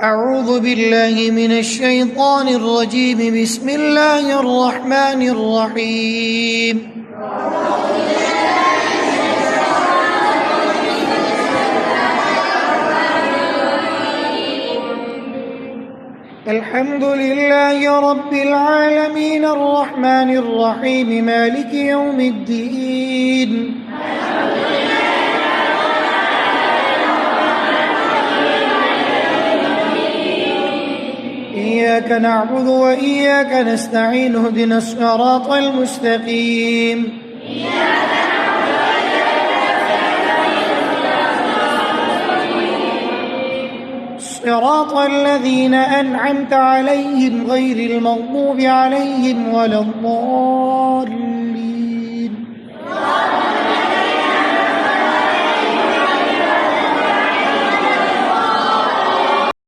أعوذ بالله من الشيطان الرجيم. بسم الله الرحمن الرحيم. الحمد لله رب العالمين الرحمن الرحيم مالك يوم الدين. إياك نعبد وإياك نستعين اهدنا الصراط المستقيم. صراط الذين أنعمت عليهم غير المغضوب عليهم ولا الضالين.